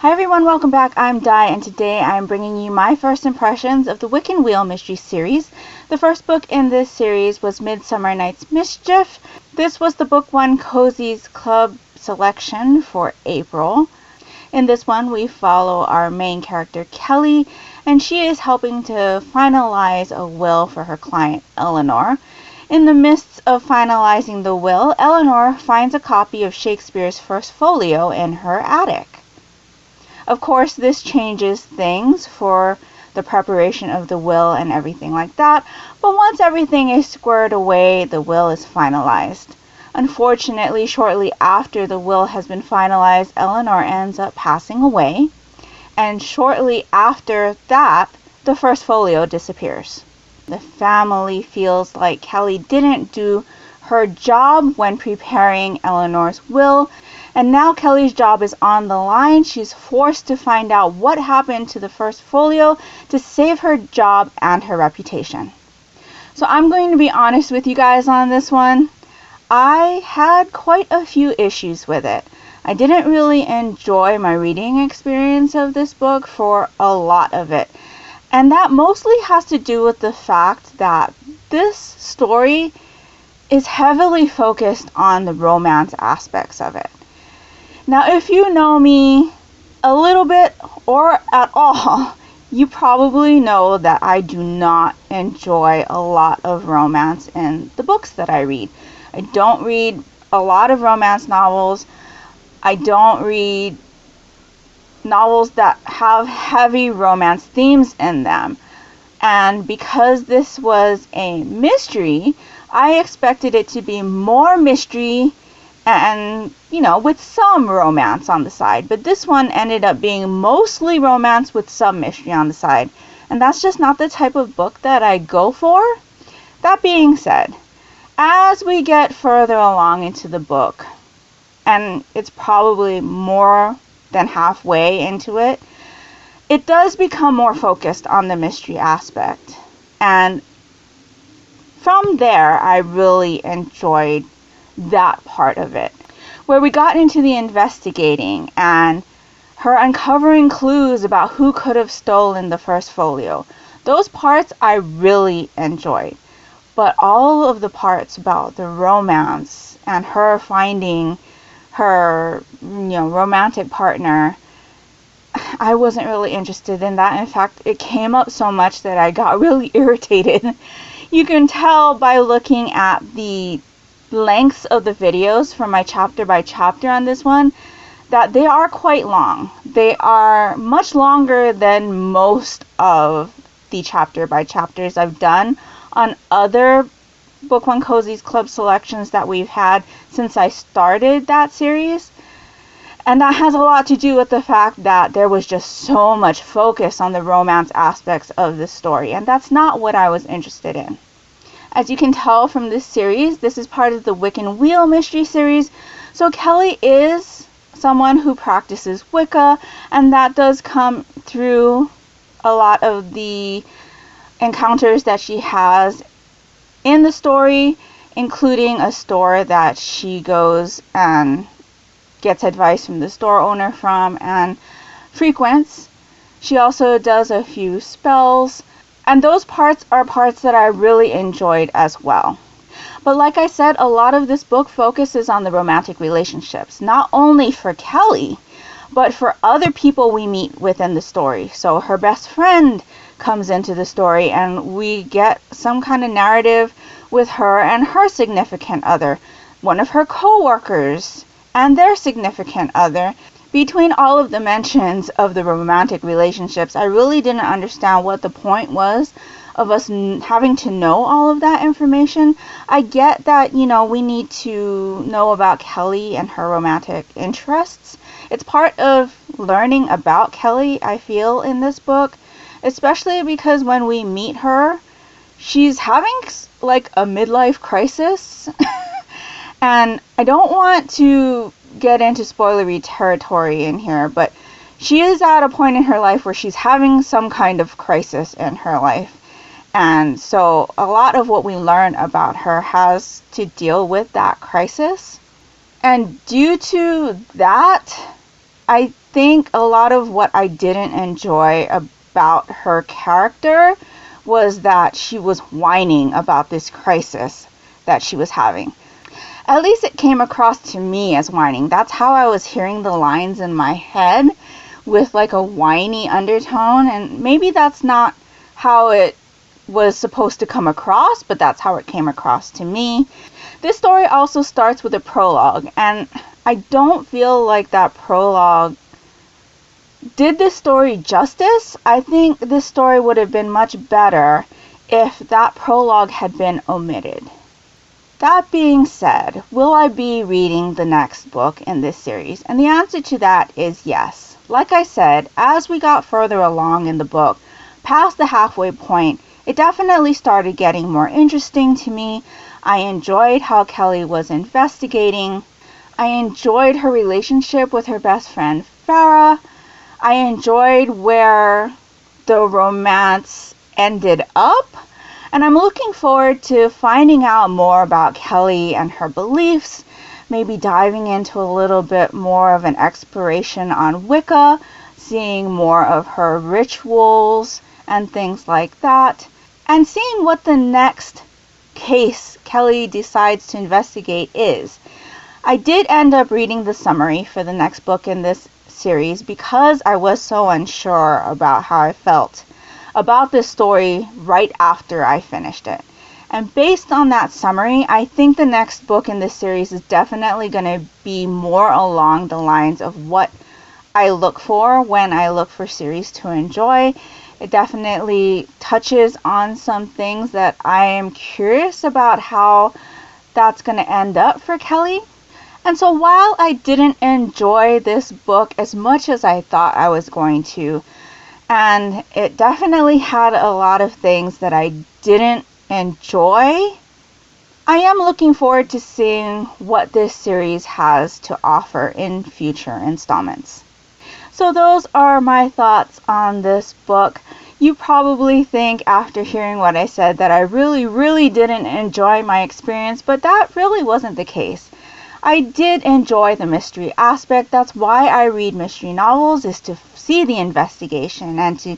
Hi everyone, welcome back. I'm Di, and today I'm bringing you my first impressions of the Wiccan Wheel Mystery series. The first book in this series was Midsummer Night's Mischief. This was the Book 1 Cozies Club selection for April. In this one, we follow our main character, Kelly, and she is helping to finalize a will for her client, Eleanor. In the midst of finalizing the will, Eleanor finds a copy of Shakespeare's First Folio in her attic. Of course, this changes things for the preparation of the will and everything like that, but once everything is squared away, the will is finalized. Unfortunately, shortly after the will has been finalized, Eleanor ends up passing away, and shortly after that, the First Folio disappears. The family feels like Kelly didn't do her job when preparing Eleanor's will, and now Kelly's job is on the line. She's forced to find out what happened to the First Folio to save her job and her reputation. So I'm going to be honest with you guys on this one. I had quite a few issues with it. I didn't really enjoy my reading experience of this book for a lot of it. And that mostly has to do with the fact that this story is heavily focused on the romance aspects of it. Now, if you know me a little bit or at all, you probably know that I do not enjoy a lot of romance in the books that I read. I don't read a lot of romance novels. I don't read novels that have heavy romance themes in them. And because this was a mystery, I expected it to be more mystery and, with some romance on the side. But this one ended up being mostly romance with some mystery on the side. And that's just not the type of book that I go for. That being said, as we get further along into the book, and it's probably more than halfway into it, it does become more focused on the mystery aspect. And from there, I really enjoyed that part of it, where we got into the investigating and her uncovering clues about who could have stolen the First Folio. Those parts I really enjoyed. But all of the parts about the romance and her finding her, romantic partner, I wasn't really interested in that. In fact, it came up so much that I got really irritated. You can tell by looking at the lengths of the videos for my chapter by chapter on this one that they are quite long. They are much longer than most of the chapter by chapters I've done on other Book 1 Cozies Club selections that we've had since I started that series. And that has a lot to do with the fact that there was just so much focus on the romance aspects of the story, and that's not what I was interested in. As you can tell from this series, this is part of the Wiccan Wheel Mystery series, so Kelly is someone who practices Wicca, and that does come through a lot of the encounters that she has in the story, including a store that she goes and gets advice from the store owner from and frequents. She also does a few spells, and those parts are parts that I really enjoyed as well. But like I said, a lot of this book focuses on the romantic relationships, not only for Kelly, but for other people we meet within the story. So her best friend comes into the story, and we get some kind of narrative with her and her significant other, one of her co-workers and their significant other. Between all of the mentions of the romantic relationships, I really didn't understand what the point was of us having to know all of that information. I get that, we need to know about Kelly and her romantic interests. It's part of learning about Kelly, I feel, in this book, especially because when we meet her, she's having like a midlife crisis. And I don't want to get into spoilery territory in here, but she is at a point in her life where she's having some kind of crisis in her life. And so a lot of what we learn about her has to deal with that crisis. And due to that, I think a lot of what I didn't enjoy about her character was that she was whining about this crisis that she was having. At least it came across to me as whining. That's how I was hearing the lines in my head, with like a whiny undertone, and maybe that's not how it was supposed to come across, but that's how it came across to me. This story also starts with a prologue, and I don't feel like that prologue did this story justice. I think this story would have been much better if that prologue had been omitted. That being said, will I be reading the next book in this series? And the answer to that is yes. Like I said, as we got further along in the book, past the halfway point, it definitely started getting more interesting to me. I enjoyed how Kelly was investigating. I enjoyed her relationship with her best friend, Farah. I enjoyed where the romance ended up. And I'm looking forward to finding out more about Kelly and her beliefs, maybe diving into a little bit more of an exploration on Wicca, seeing more of her rituals and things like that, and seeing what the next case Kelly decides to investigate is. I did end up reading the summary for the next book in this series because I was so unsure about how I felt about this story right after I finished it. And based on that summary, I think the next book in this series is definitely going to be more along the lines of what I look for when I look for series to enjoy. It definitely touches on some things that I am curious about how that's going to end up for Kelly. And so while I didn't enjoy this book as much as I thought I was going to, and it definitely had a lot of things that I didn't enjoy, I am looking forward to seeing what this series has to offer in future installments. So those are my thoughts on this book. You probably think after hearing what I said that I really didn't enjoy my experience, but that really wasn't the case. I did enjoy the mystery aspect. That's why I read mystery novels, is to see the investigation and to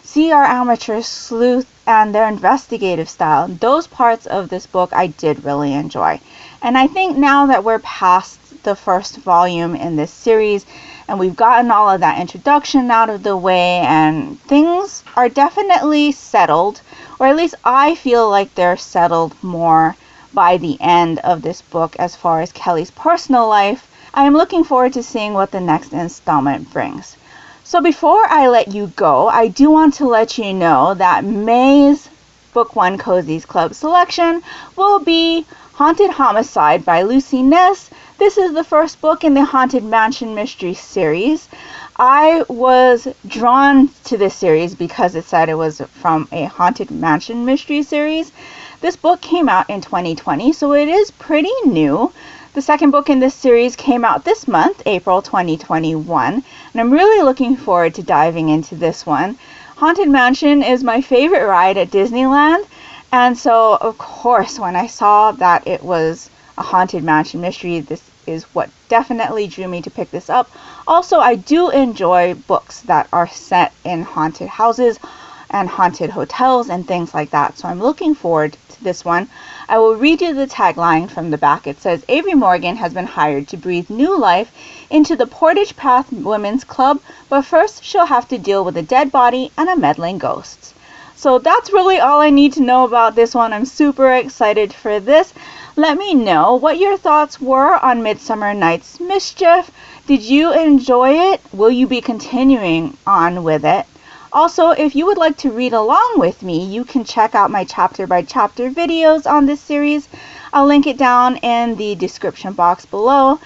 see our amateur sleuth and their investigative style. Those parts of this book I did really enjoy. And I think now that we're past the first volume in this series and we've gotten all of that introduction out of the way and things are definitely settled, or at least I feel like they're settled more by the end of this book as far as Kelly's personal life, I am looking forward to seeing what the next installment brings. So before I let you go, I do want to let you know that May's Book 1 Cozies Club selection will be Haunted Homicide by Lucy Ness. This is the first book in the Haunted Mansion Mystery series. I was drawn to this series because it said it was from a Haunted Mansion Mystery series. This book came out in 2020, so it is pretty new. The second book in this series came out this month, April 2021, and I'm really looking forward to diving into this one. Haunted Mansion is my favorite ride at Disneyland, and so, of course, when I saw that it was a Haunted Mansion mystery, this is what definitely drew me to pick this up. Also, I do enjoy books that are set in haunted houses and haunted hotels and things like that, so I'm looking forward to this one. I will read you the tagline from the back. It says, Avery Morgan has been hired to breathe new life into the Portage Path Women's Club, but first she'll have to deal with a dead body and a meddling ghost. So that's really all I need to know about this one. I'm super excited for this. Let me know what your thoughts were on Midsummer Night's Mischief. Did you enjoy it? Will you be continuing on with it? Also, if you would like to read along with me, you can check out my chapter-by-chapter videos on this series. I'll link it down in the description box below.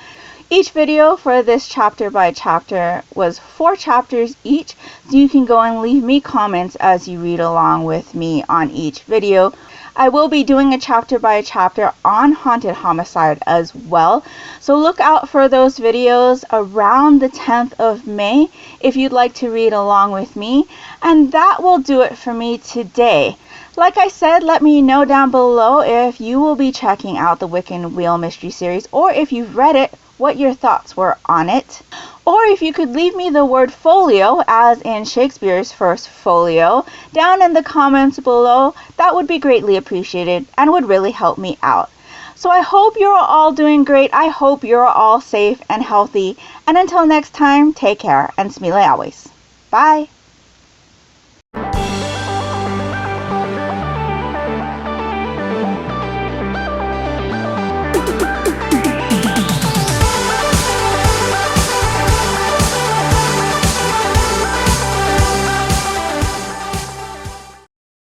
Each video for this chapter-by-chapter was 4 chapters each, so you can go and leave me comments as you read along with me on each video. I will be doing a chapter-by-chapter on Haunted Homicide as well, so look out for those videos around the 10th of May if you'd like to read along with me. And that will do it for me today. Like I said, let me know down below if you will be checking out the Wiccan Wheel Mystery series, or if you've read it, what your thoughts were on it. Or if you could leave me the word folio, as in Shakespeare's first folio, down in the comments below, that would be greatly appreciated and would really help me out. So I hope you're all doing great. I hope you're all safe and healthy. And until next time, take care and smile always. Bye.